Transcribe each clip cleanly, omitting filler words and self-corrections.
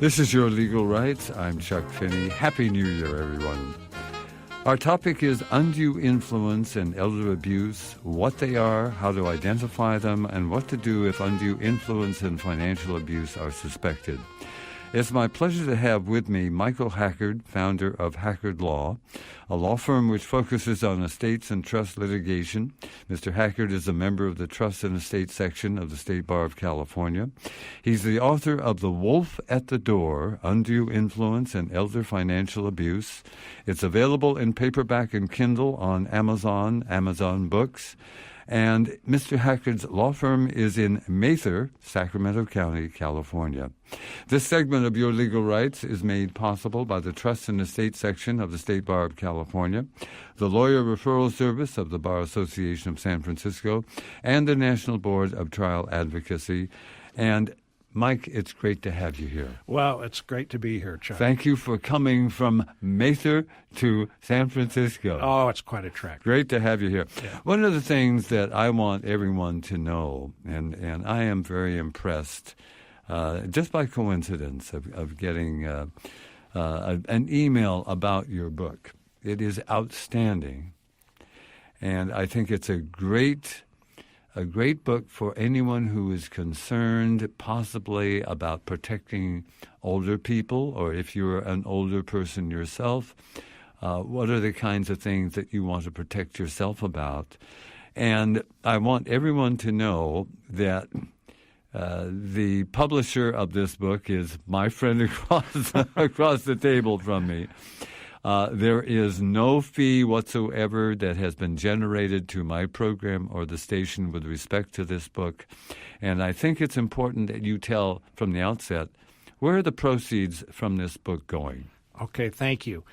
This is Your Legal Rights. I'm Chuck Finney. Happy New Year, everyone. Our topic is undue influence and elder abuse, what they are, how to identify them, and what to do if undue influence and financial abuse are suspected. It's my pleasure to have with me Michael Hackard, founder of Hackard Law, a law firm which focuses on estates and trust litigation. Mr. Hackard is a member of the Trust and Estate section of the State Bar of California. He's the author of The Wolf at the Door, Undue Influence and Elder Financial Abuse. It's available in paperback and Kindle on Amazon Books. And Mr. Hackard's law firm is in Mather, Sacramento County, California. This segment of Your Legal Rights is made possible by the Trust and Estate section of the State Bar of California, the Lawyer Referral Service of the Bar Association of San Francisco, and the National Board of Trial Advocacy. And Mike, it's great to have you here. Well, it's great to be here, Chuck. Thank you for coming from Mather to San Francisco. Oh, it's quite a trek. Great to have you here. Yeah. One of the things that I want everyone to know, and I am very impressed, just by coincidence, of getting an email about your book. It is outstanding, and I think it's a great book for anyone who is concerned possibly about protecting older people, or if you're an older person yourself, what are the kinds of things that you want to protect yourself about? And I want everyone to know that the publisher of this book is my friend across the table from me. There is no fee whatsoever that has been generated to my program or the station with respect to this book. And I think it's important that you tell from the outset, where are the proceeds from this book going? Okay, thank you.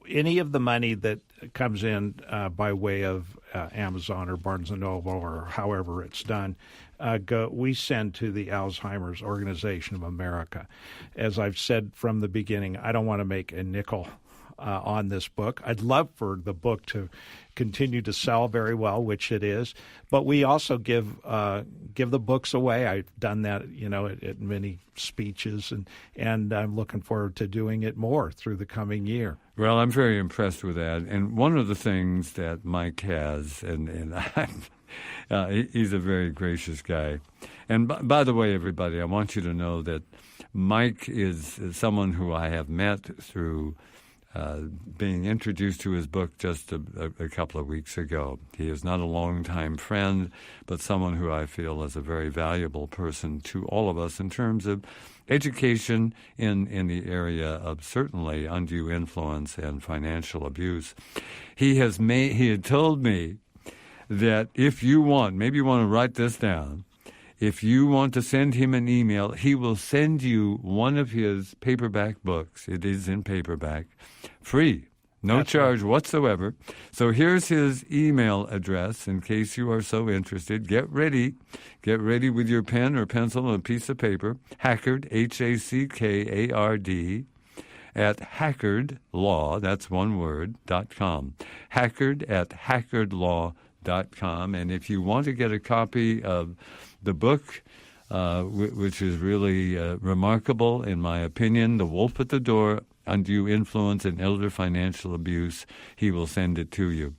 Any of the money that comes in by way of Amazon or Barnes & Noble or however it's done, we send to the Alzheimer's Organization of America. As I've said from the beginning, I don't want to make a nickel on this book. I'd love for the book to continue to sell very well, which it is, but we also give the books away. I've done that, at many speeches, and I'm looking forward to doing it more through the coming year. Well, I'm very impressed with that. And one of the things that Mike has, and he's a very gracious guy. And by the way, everybody, I want you to know that Mike is someone who I have met through being introduced to his book just a couple of weeks ago. He is not a longtime friend, but someone who I feel is a very valuable person to all of us in terms of education in the area of certainly undue influence and financial abuse. He had told me that if you want, maybe you want to write this down, if you want to send him an email, he will send you one of his paperback books. It is in paperback, free, no charge whatsoever. So here's his email address in case you are so interested. Get ready with your pen or pencil and a piece of paper. Hackard, Hackard, at hackardlaw, that's one word, .com. Hackard at hackardlaw.com. And if you want to get a copy of the book, which is really remarkable, in my opinion, The Wolf at the Door, Undue Influence and Elder Financial Abuse, he will send it to you.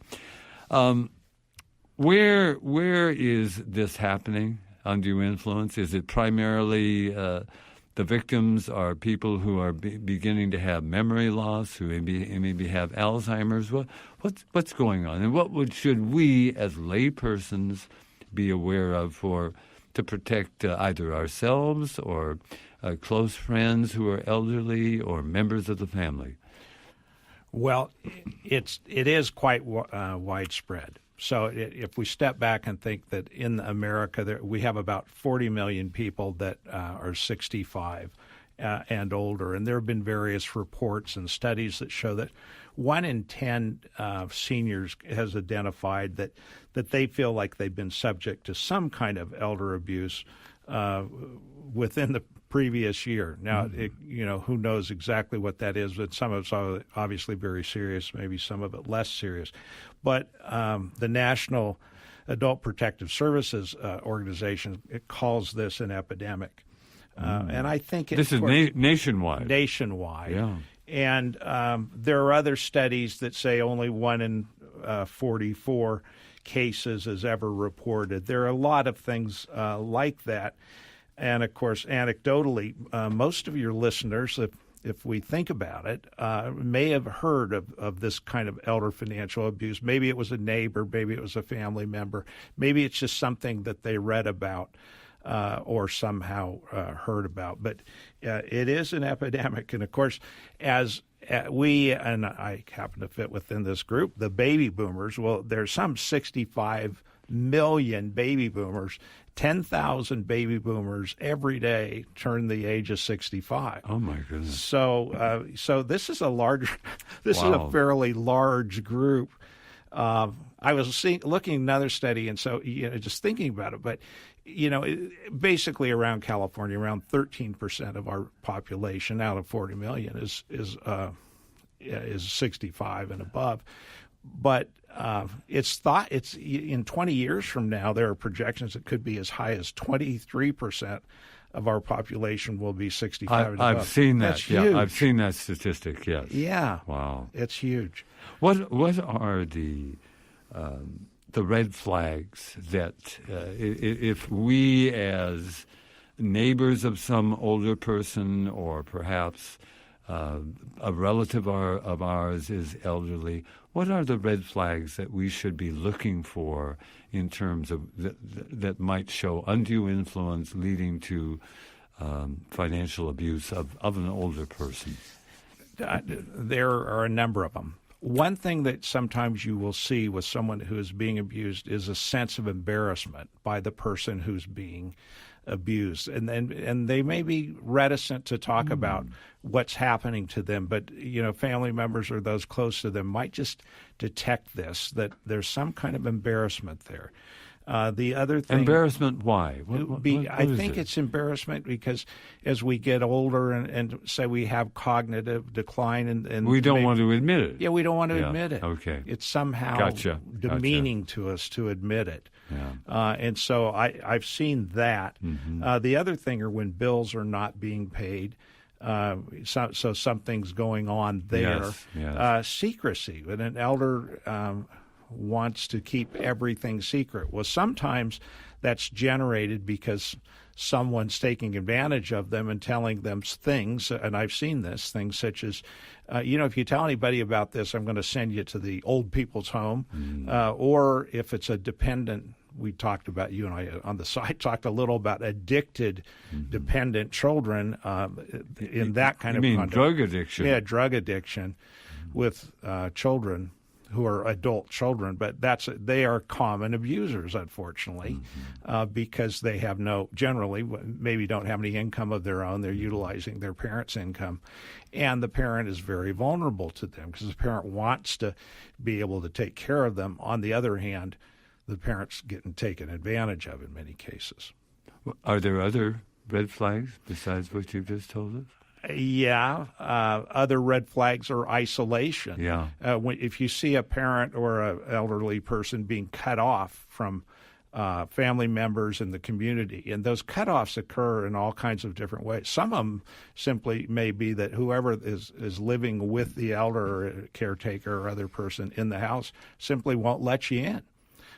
Where is this happening, undue influence? Is it primarily the victims are people who are beginning to have memory loss, who maybe have Alzheimer's? What's going on? And should we as laypersons be aware of to protect either ourselves or close friends who are elderly or members of the family? Well, it is quite widespread. So if we step back and think that in America we have about 40 million people that are 65 and older, and there have been various reports and studies that show that 1 in 10 seniors has identified that they feel like they've been subject to some kind of elder abuse within the previous year. Now, who knows exactly what that is, but some of it's obviously very serious, maybe some of it less serious. But the National Adult Protective Services Organization, it calls this an epidemic. And I think this is nationwide. Nationwide. Yeah. And there are other studies that say only 1 in 44 cases is ever reported. There are a lot of things like that. And, of course, anecdotally, most of your listeners, if we think about it, may have heard of this kind of elder financial abuse. Maybe it was a neighbor, maybe it was a family member, maybe it's just something that they read about or somehow heard about. But it is an epidemic. And, of course, as we, and I happen to fit within this group, the baby boomers, well, there's some 65 million baby boomers. 10,000 baby boomers every day turn the age of 65. Oh my goodness! So this is a large, this Wow. is a fairly large group. I was looking at another study, and so just thinking about it, but basically around California, around 13% of our population out of 40 million is 65 and above. But it's thought it's in 20 years from now, there are projections it could be as high as 23% of our population will be 65 and above. I've seen that. That's huge. Yeah, I've seen that statistic. Yes. Yeah. Wow. It's huge. What are the red flags that if we as neighbors of some older person or perhaps a relative of ours is elderly, what are the red flags that we should be looking for in terms of that might show undue influence leading to financial abuse of an older person? There are a number of them. One thing that sometimes you will see with someone who is being abused is a sense of embarrassment by the person who's being abused, and they may be reticent to talk about what's happening to them, but family members or those close to them might just detect that there's some kind of embarrassment there. The other thing, embarrassment. Why? I think it's embarrassment because as we get older and say we have cognitive decline, and we don't want to admit it. Yeah, we don't want to admit it. Okay, it's somehow demeaning to us to admit it. Yeah. And so I've seen that. Mm-hmm. The other thing are when bills are not being paid. So something's going on there. Yes. Secrecy. When an elder wants to keep everything secret. Well, sometimes that's generated because someone's taking advantage of them and telling them things, and I've seen this, things such as, if you tell anybody about this, I'm going to send you to the old people's home, or if it's a dependent, we talked about, you and I on the side talked a little about addicted, dependent children in that kind of conduct. Drug addiction? Yeah, drug addiction with children who are adult children, but they are common abusers, unfortunately, because they have generally maybe don't have any income of their own. They're utilizing their parents' income, and the parent is very vulnerable to them because the parent wants to be able to take care of them. On the other hand, the parent's getting taken advantage of in many cases. Are there other red flags besides what you've just told us? Yeah. Other red flags are isolation. Yeah. If you see a parent or an elderly person being cut off from family members in the community, and those cutoffs occur in all kinds of different ways. Some of them simply may be that whoever is living with the elder or caretaker or other person in the house simply won't let you in.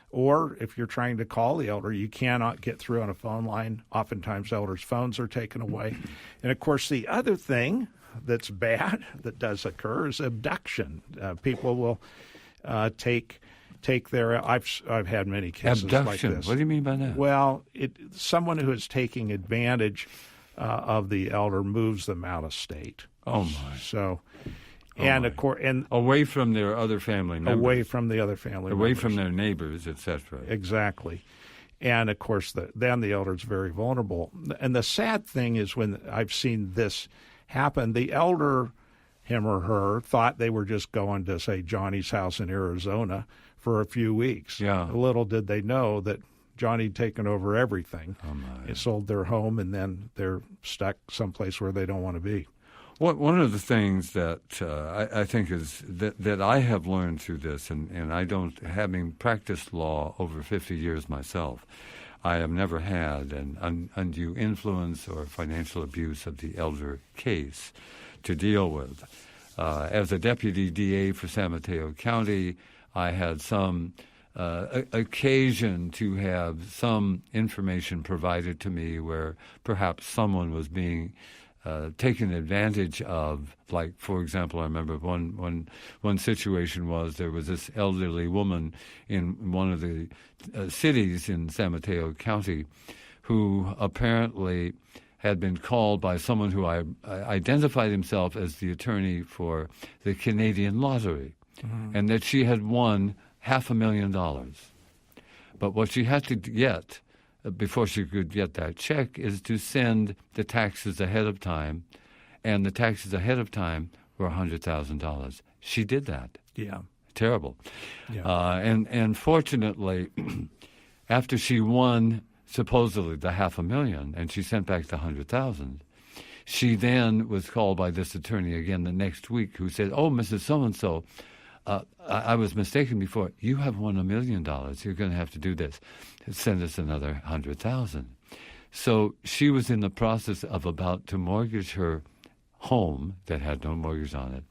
Or if you're trying to call the elder, you cannot get through on a phone line. Oftentimes, elders' phones are taken away. And, of course, the other thing that's bad that does occur is abduction. People will take their – I've had many cases abduction. Like this. What do you mean by that? Well, someone who is taking advantage of the elder moves them out of state. Oh, my. So – and of course, and away from their other family members, away from the other family away members. from their neighbors, etc. Exactly, and of course, then the elder is very vulnerable. And the sad thing is when I've seen this happen, the elder, him or her, thought they were just going to say Johnny's house in Arizona for a few weeks. Yeah. Little did they know that Johnny'd taken over everything. Oh my! It sold their home, and then they're stuck someplace where they don't want to be. One of the things that I think is that I have learned through this, and I don't, having practiced law over 50 years myself, I have never had an undue influence or financial abuse of the elder case to deal with. As a deputy DA for San Mateo County, I had some occasion to have some information provided to me where perhaps someone was being taken advantage of. Like, for example, I remember one situation was there was this elderly woman in one of the cities in San Mateo County who apparently had been called by someone who identified himself as the attorney for the Canadian lottery, and that she had won $500,000. But what she had to get before she could get that check is to send the taxes ahead of time, and the taxes ahead of time were $100,000. She did that. Yeah. Terrible. Yeah. And fortunately, after she won supposedly the $500,000 and she sent back the $100,000, she then was called by this attorney again the next week who said, "Oh, Mrs. So-and-so, I was mistaken before. You have won $1 million. You're going to have to do this. Send us another $100,000. So she was in the process of about to mortgage her home that had no mortgage on it.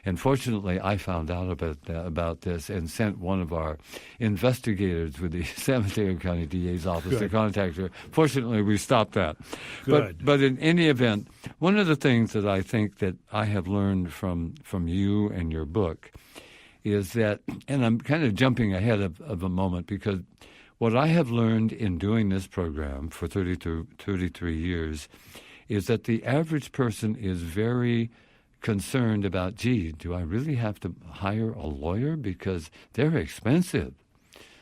And fortunately, I found out about this and sent one of our investigators with the San Mateo County DA's office to contact her. Fortunately, we stopped that. Good. But in any event, one of the things that I think that I have learned from you and your book is that, and I'm kind of jumping ahead of a moment, because what I have learned in doing this program for 33 years is that the average person is very concerned about, gee, do I really have to hire a lawyer? Because they're expensive,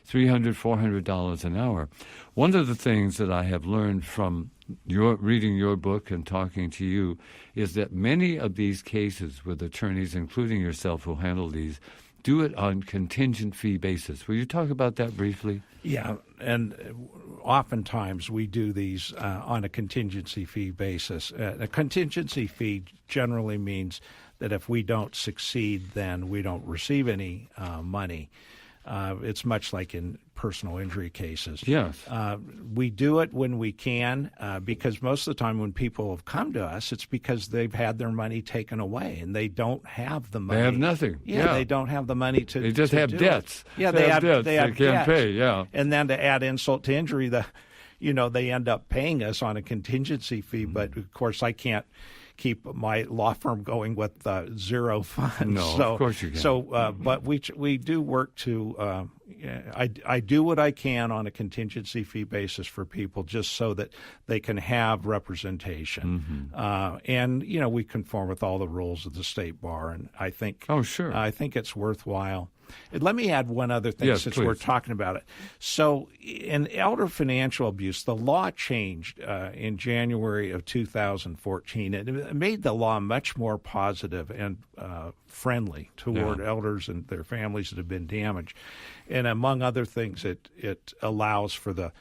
$300, $400 an hour. One of the things that I have learned from reading your book and talking to you is that many of these cases with attorneys, including yourself who handle these, do it on contingent fee basis. Will you talk about that briefly? Yeah, and oftentimes we do these on a contingency fee basis. A contingency fee generally means that if we don't succeed, then we don't receive any money. It's much like in personal injury cases. Yes. We do it when we can because most of the time when people have come to us, it's because they've had their money taken away and they don't have the money. They have nothing. Yeah, they don't have the money to. They just have debts. Yeah, they have debts. They have can't debts. pay. Yeah. And then to add insult to injury, they end up paying us on a contingency fee. But of course, I can't keep my law firm going with zero funds. No, of course you can. So, but we do work to. I do what I can on a contingency fee basis for people, just so that they can have representation. And we conform with all the rules of the state bar, and I think. Oh, sure. I think it's worthwhile. Let me add one other thing, since we're talking about it. So in elder financial abuse, the law changed in January of 2014. It made the law much more positive and friendly toward elders and their families that have been damaged. And among other things, it allows for the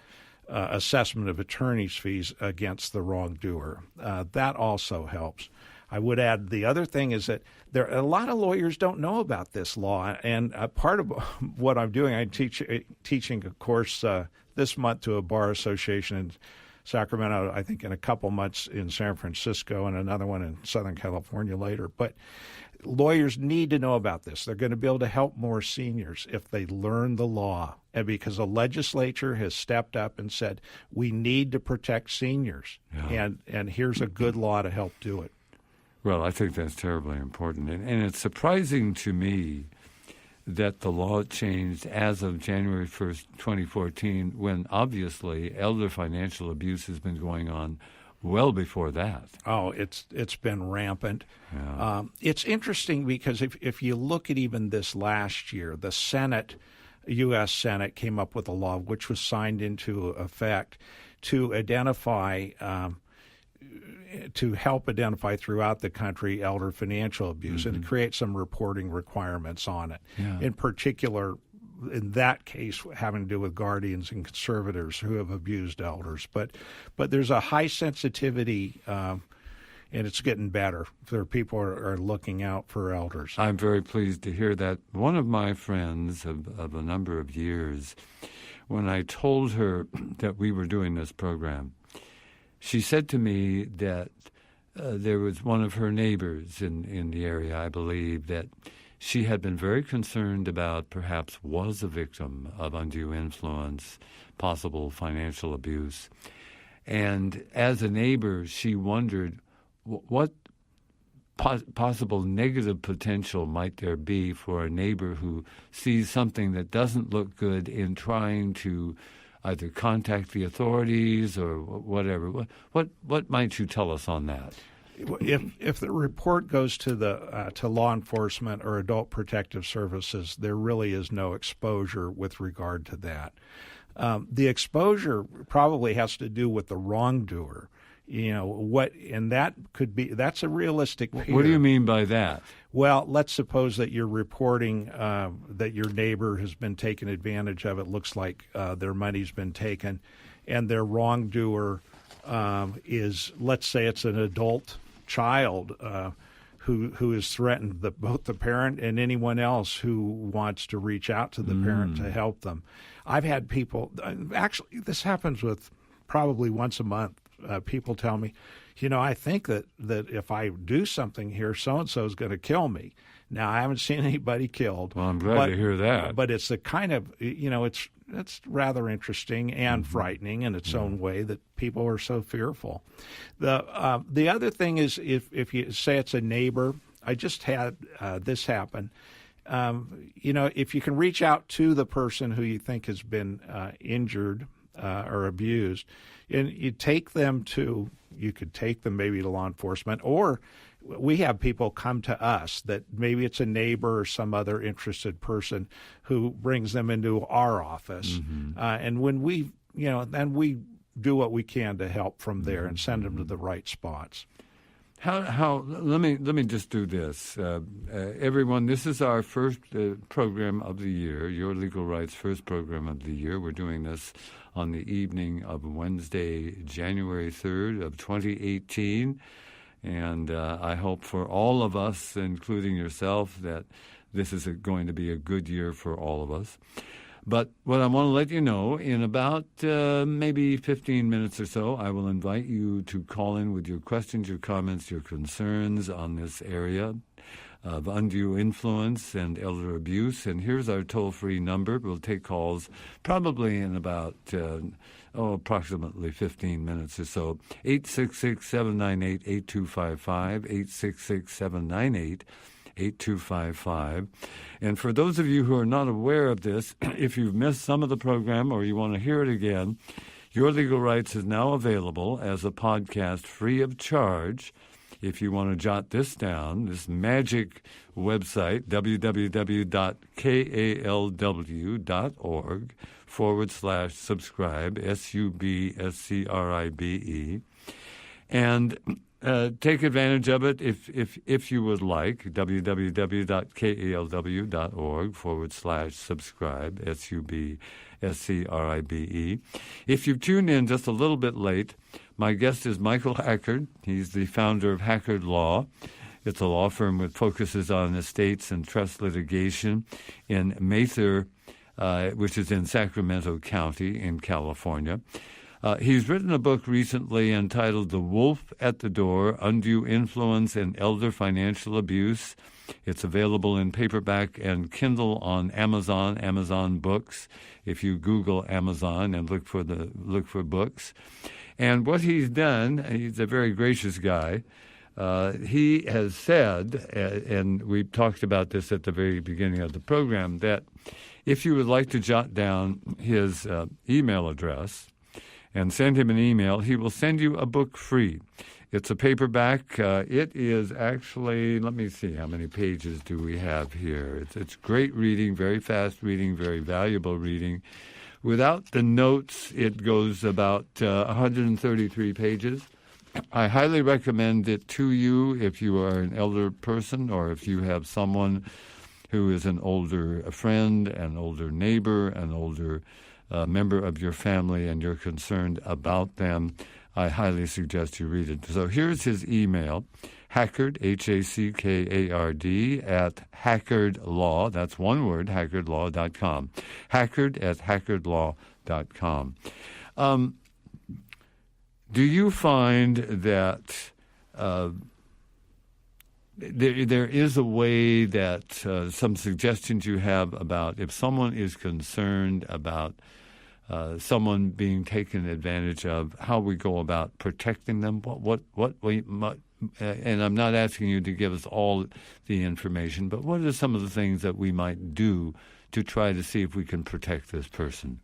assessment of attorney's fees against the wrongdoer. That also helps. I would add the other thing is that a lot of lawyers don't know about this law, and part of what I'm doing, I'm teaching a course this month to a bar association in Sacramento, I think in a couple months in San Francisco, and another one in Southern California later. But lawyers need to know about this. They're going to be able to help more seniors if they learn the law, and because the legislature has stepped up and said we need to protect seniors, and here's a good law to help do it. Well, I think that's terribly important. And it's surprising to me that the law changed as of January 1st, 2014, when obviously elder financial abuse has been going on well before that. Oh, it's been rampant. Yeah. It's interesting because if you look at even this last year, the Senate, U.S. Senate, came up with a law which was signed into effect to identify to help identify throughout the country elder financial abuse and to create some reporting requirements on it. Yeah. In particular, in that case, having to do with guardians and conservators who have abused elders. But there's a high sensitivity, and it's getting better. There people are looking out for elders. I'm very pleased to hear that. One of my friends of a number of years when I told her that we were doing this program, she said to me that there was one of her neighbors in the area, I believe, that she had been very concerned about perhaps was a victim of undue influence, possible financial abuse. And as a neighbor, she wondered what possible negative potential might there be for a neighbor who sees something that doesn't look good in trying to either contact the authorities or whatever. What might you tell us on that? If the report goes to to law enforcement or adult protective services, there really is no exposure with regard to that. The exposure probably has to do with the wrongdoer. And that's a realistic fear. What do you mean by that? Well, let's suppose that you're reporting that your neighbor has been taken advantage of. It looks like their money's been taken, and their wrongdoer is, let's say it's an adult child who has threatened both the parent and anyone else who wants to reach out to the parent to help them. I've had people, actually this happens with probably once a month, people tell me, I think that if I do something here, so-and-so is going to kill me. Now, I haven't seen anybody killed. Well, I'm glad to hear that. But it's the kind of, it's rather interesting and frightening in its own way that people are so fearful. The other thing is if you say it's a neighbor, I just had this happen. If you can reach out to the person who you think has been injured or abused, and you could take them maybe to law enforcement, or we have people come to us that maybe it's a neighbor or some other interested person who brings them into our office. And when then we do what we can to help from there and send them to the right spots. How? Let me just do this. Everyone, this is our first program of the year, Your Legal Rights first program of the year. We're doing this on the evening of Wednesday, January 3rd of 2018. And I hope for all of us, including yourself, that this is going to be a good year for all of us. But what I want to let you know, in about maybe 15 minutes or so, I will invite you to call in with your questions, your comments, your concerns on this area of undue influence and elder abuse. And here's our toll-free number. We'll take calls probably in about approximately 15 minutes or so. 866-798-8255, 866-798-8255. And for those of you who are not aware of this, if you've missed some of the program or you want to hear it again, Your Legal Rights is now available as a podcast free of charge. If you want to jot this down, this magic website, www.kalw.org/subscribe, SUBSCRIBE, and take advantage of it if you would like, www.kalw.org/subscribe, SUBSCRIBE. If you've tuned in just a little bit late, my guest is Michael Hackard. He's the founder of Hackard Law. It's a law firm that focuses on estates and trust litigation in Mather, which is in Sacramento County in California. He's written a book recently entitled The Wolf at the Door, Undue Influence and Elder Financial Abuse. It's available in paperback and Kindle on Amazon Books, if you Google Amazon and look for books. And what he's done, he's a very gracious guy. He has said, and we talked about this at the very beginning of the program, that if you would like to jot down his email address and send him an email, he will send you a book free. It's a paperback. It is actually, let me see, how many pages do we have here? It's great reading, very fast reading, very valuable reading. Without the notes, it goes about 133 pages. I highly recommend it to you if you are an elder person or if you have someone who is an older friend, an older neighbor, an older member of your family, and you're concerned about them. I highly suggest you read it. So here's his email, Hackard, Hackard, at Hackard Law. That's one word, hackardlaw.com. Hackard at hackardlaw.com. Do you find that there is a way that some suggestions you have about if someone is concerned about someone being taken advantage of, how we go about protecting them? What we might, and I'm not asking you to give us all the information, but what are some of the things that we might do to try to see if we can protect this person?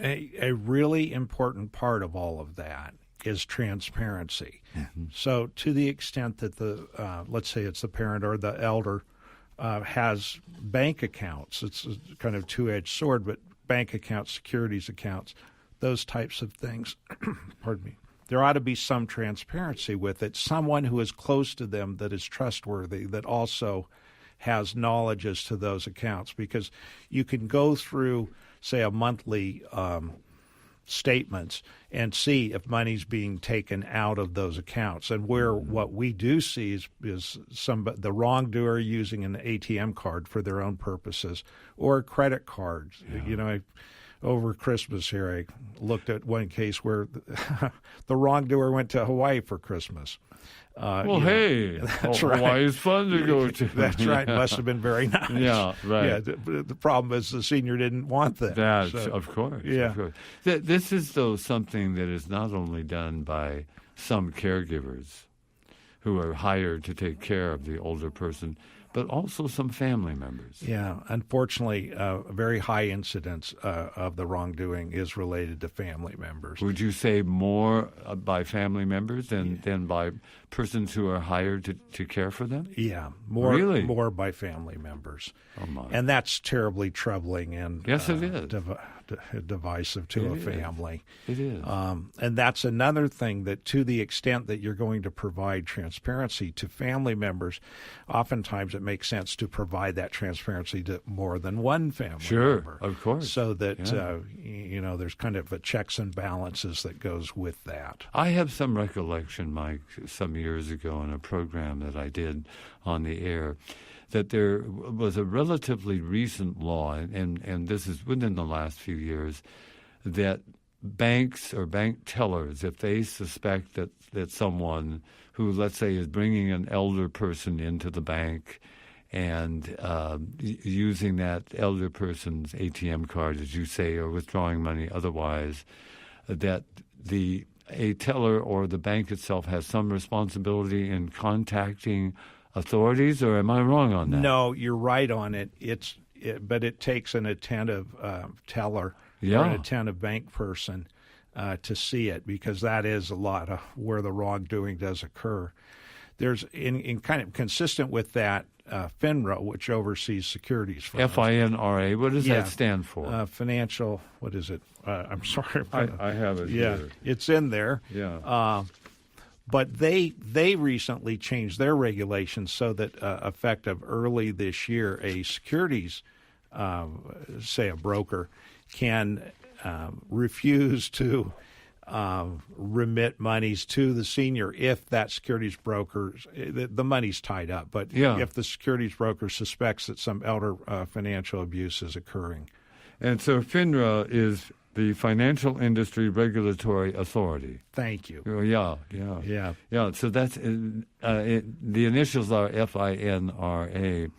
A really important part of all of that is transparency. Mm-hmm. So to the extent that the, let's say it's the parent or the elder, has bank accounts, it's a kind of two-edged sword, but bank accounts, securities accounts, those types of things, pardon me, there ought to be some transparency with it. Someone who is close to them that is trustworthy, that also has knowledge as to those accounts, because you can go through, say, a monthly statements and see if money's being taken out of those accounts. And where what we do see is the wrongdoer using an ATM card for their own purposes or credit cards. Yeah. You know, over Christmas here, I looked at one case where the wrongdoer went to Hawaii for Christmas. Hey, that's right. Hawaii's fun to go to. That's right. Must have been very nice. Yeah, right. Yeah, the problem is the senior didn't want that. That's, of course. Yeah. Of course. This is, though, something that is not only done by some caregivers who are hired to take care of the older person, but also some family members. Yeah, unfortunately, a very high incidence of the wrongdoing is related to family members. Would you say more by family members than by persons who are hired to care for them? Yeah, more by family members. Oh my! And that's terribly troubling and yes, it is. Divisive to a family. It is. And that's another thing, that to the extent that you're going to provide transparency to family members, oftentimes it makes sense to provide that transparency to more than one family member. Of course. So that, there's kind of a checks and balances that goes with that. I have some recollection, Mike, some years ago in a program that I did on the air, that there was a relatively recent law, and this is within the last few years, that banks or bank tellers, if they suspect that someone who, let's say, is bringing an elder person into the bank and using that elder person's ATM card, as you say, or withdrawing money otherwise, that a teller or the bank itself has some responsibility in contacting authorities, or am I wrong on that? No, you're right on it. But it takes an attentive teller or an attentive bank person to see it, because that is a lot of where the wrongdoing does occur. There's in kind of consistent with that, FINRA, which oversees securities firms. FINRA. What does that stand for? Financial. What is it? I'm sorry. I have it here. It's in there. Yeah. But they recently changed their regulations so that effective early this year, a securities, say a broker, can refuse to remit monies to the senior if that securities broker, the money's tied up, but if the securities broker suspects that some elder financial abuse is occurring. And so FINRA is the Financial Industry Regulatory Authority. Thank you. Yeah. So that's the initials are FINRA.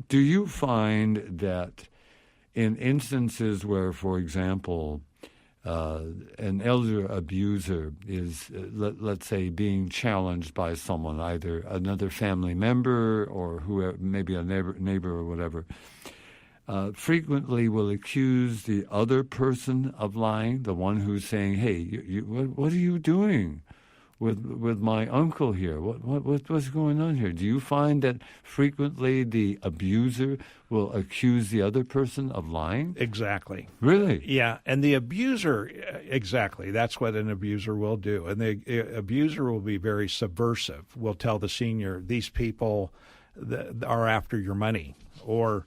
Do you find that in instances where, for example, an elder abuser is, let's say, being challenged by someone, either another family member or whoever, maybe a neighbor or whatever, frequently will accuse the other person of lying, the one who's saying, "Hey, what are you doing with my uncle here? What's going on here?" Do you find that frequently the abuser will accuse the other person of lying? Exactly. Really? Yeah, and the abuser, exactly, that's what an abuser will do. And the abuser will be very subversive, will tell the senior, these people are after your money, or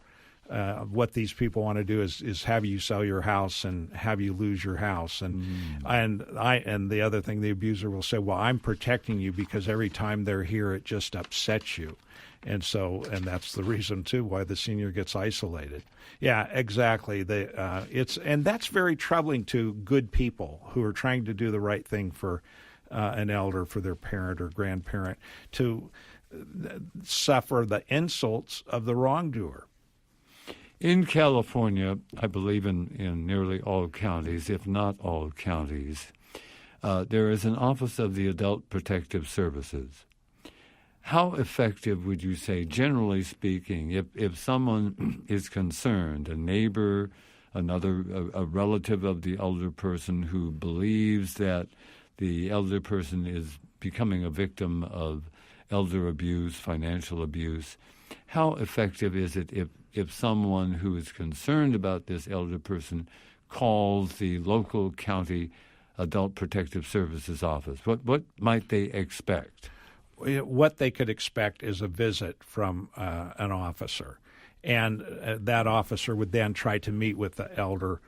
what these people want to do is have you sell your house and have you lose your house. And the other thing, the abuser will say, well, I'm protecting you because every time they're here, it just upsets you. And that's the reason, too, why the senior gets isolated. Yeah, exactly. And that's very troubling to good people who are trying to do the right thing for an elder, for their parent or grandparent, to suffer the insults of the wrongdoer. In California, I believe in nearly all counties, if not all counties, there is an Office of the Adult Protective Services. How effective would you say, generally speaking, if someone is concerned, a neighbor, a relative of the elder person who believes that the elder person is becoming a victim of elder abuse, financial abuse, how effective is it if someone who is concerned about this elder person calls the local county Adult Protective Services office? What might they expect? What they could expect is a visit from an officer, and that officer would then try to meet with the elder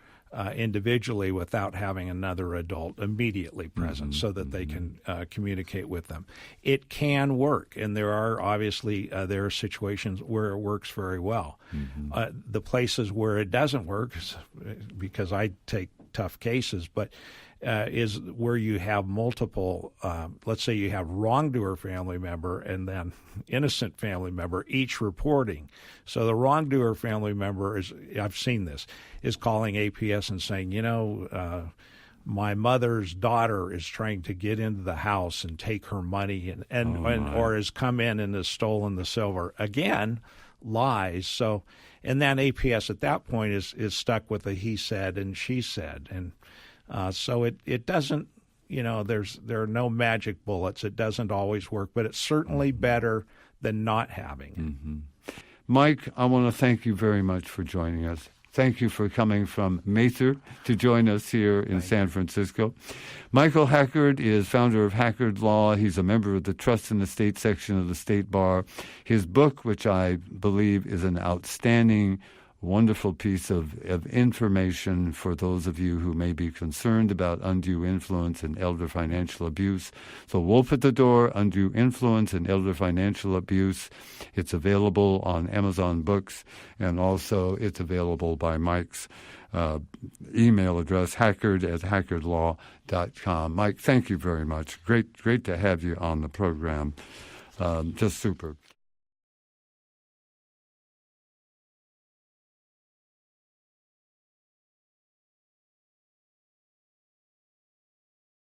individually without having another adult immediately present so that they can communicate with them. It can work, and there are situations where it works very well. The places where it doesn't work, because I take tough cases, but is where you have multiple, let's say you have wrongdoer family member and then innocent family member, each reporting. So the wrongdoer family member I've seen this, is calling APS and saying, my mother's daughter is trying to get into the house and take her money or has come in and has stolen the silver. Again, lies. So, and then APS at that point is stuck with a he said and she said. And so it doesn't, there are no magic bullets. It doesn't always work, but it's certainly better than not having it. Mike, I want to thank you very much for joining us. Thank you for coming from Mather to join us here in San Francisco. Michael Hackard is founder of Hackard Law. He's a member of the Trust and Estate section of the State Bar. His book, which I believe is an outstanding, wonderful piece of information for those of you who may be concerned about undue influence and elder financial abuse. So Wolf at the Door, Undue Influence and Elder Financial Abuse. It's available on Amazon Books, and also it's available by Mike's email address, hackard@hackardlaw.com. Mike, thank you very much. Great to have you on the program. Just super.